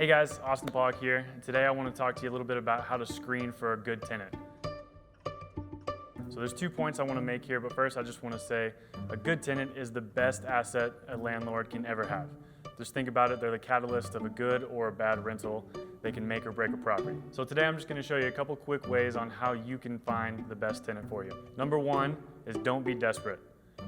Hey guys, Austin Pollock here. Today I want to talk to you a little bit about how to screen for a good tenant. So there's 2 points I want to make here, but first I just want to say a good tenant is the best asset a landlord can ever have. Just think about it, they're the catalyst of a good or a bad rental. They can make or break a property. So today I'm just going to show you a couple quick ways on how you can find the best tenant for you. Number one is don't be desperate.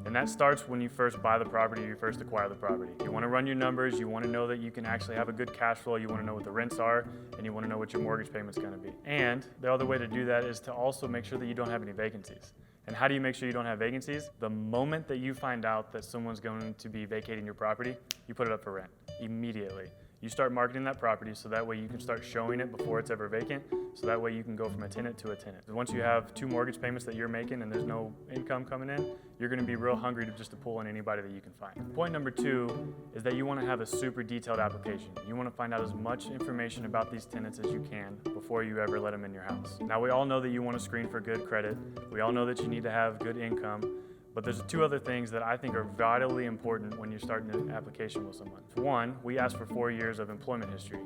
And that starts when you first buy the property or you first acquire the property. You want to run your numbers, you want to know that you can actually have a good cash flow, you want to know what the rents are, and you want to know what your mortgage payment's going to be. And the other way to do that is to also make sure that you don't have any vacancies. And how do you make sure you don't have vacancies? The moment that you find out that someone's going to be vacating your property, you put it up for rent immediately. You start marketing that property so that way you can start showing it before it's ever vacant, so that way you can go from a tenant to a tenant. Once you have 2 mortgage payments that you're making and there's no income coming in, you're going to be real hungry to pull in anybody that you can find. Point number 2 is that you want to have a super detailed application. You want to find out as much information about these tenants as you can before you ever let them in your house. Now we all know that you want to screen for good credit. We all know that you need to have good income. But there's 2 other things that I think are vitally important when you're starting an application with someone. For one, we ask for 4 years of employment history.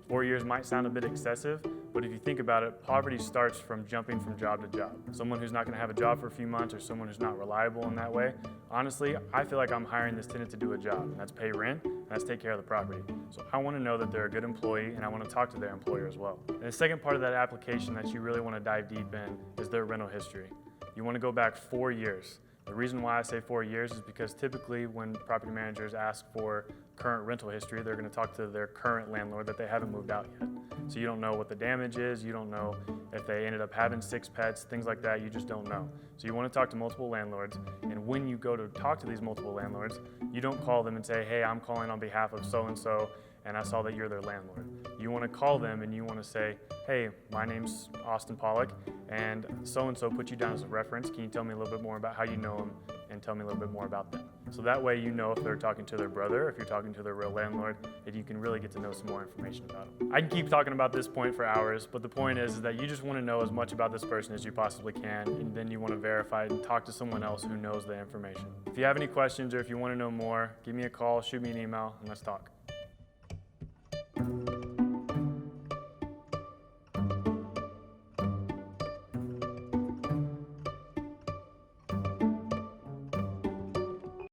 4 years might sound a bit excessive, but if you think about it, poverty starts from jumping from job to job. Someone who's not going to have a job for a few months or someone who's not reliable in that way, honestly, I feel like I'm hiring this tenant to do a job, and that's pay rent, and that's take care of the property. So I want to know that they're a good employee, and I want to talk to their employer as well. And the second part of that application that you really want to dive deep in is their rental history. You want to go back 4 years. The reason why I say 4 years is because typically when property managers ask for current rental history, they're going to talk to their current landlord that they haven't moved out yet. So you don't know what the damage is, you don't know if they ended up having 6 pets, things like that, you just don't know. So you want to talk to multiple landlords, and when you go to talk to these multiple landlords, you don't call them and say, hey, I'm calling on behalf of so-and-so, and I saw that you're their landlord. You want to call them and you want to say, hey, my name's Austin Pollock, and so-and-so put you down as a reference. Can you tell me a little bit more about how you know them and tell me a little bit more about them? So that way you know if they're talking to their brother, if you're talking to their real landlord, and you can really get to know some more information about them. I can keep talking about this point for hours, but the point is that you just want to know as much about this person as you possibly can, and then you want to verify it and talk to someone else who knows the information. If you have any questions or if you want to know more, give me a call, shoot me an email, and let's talk.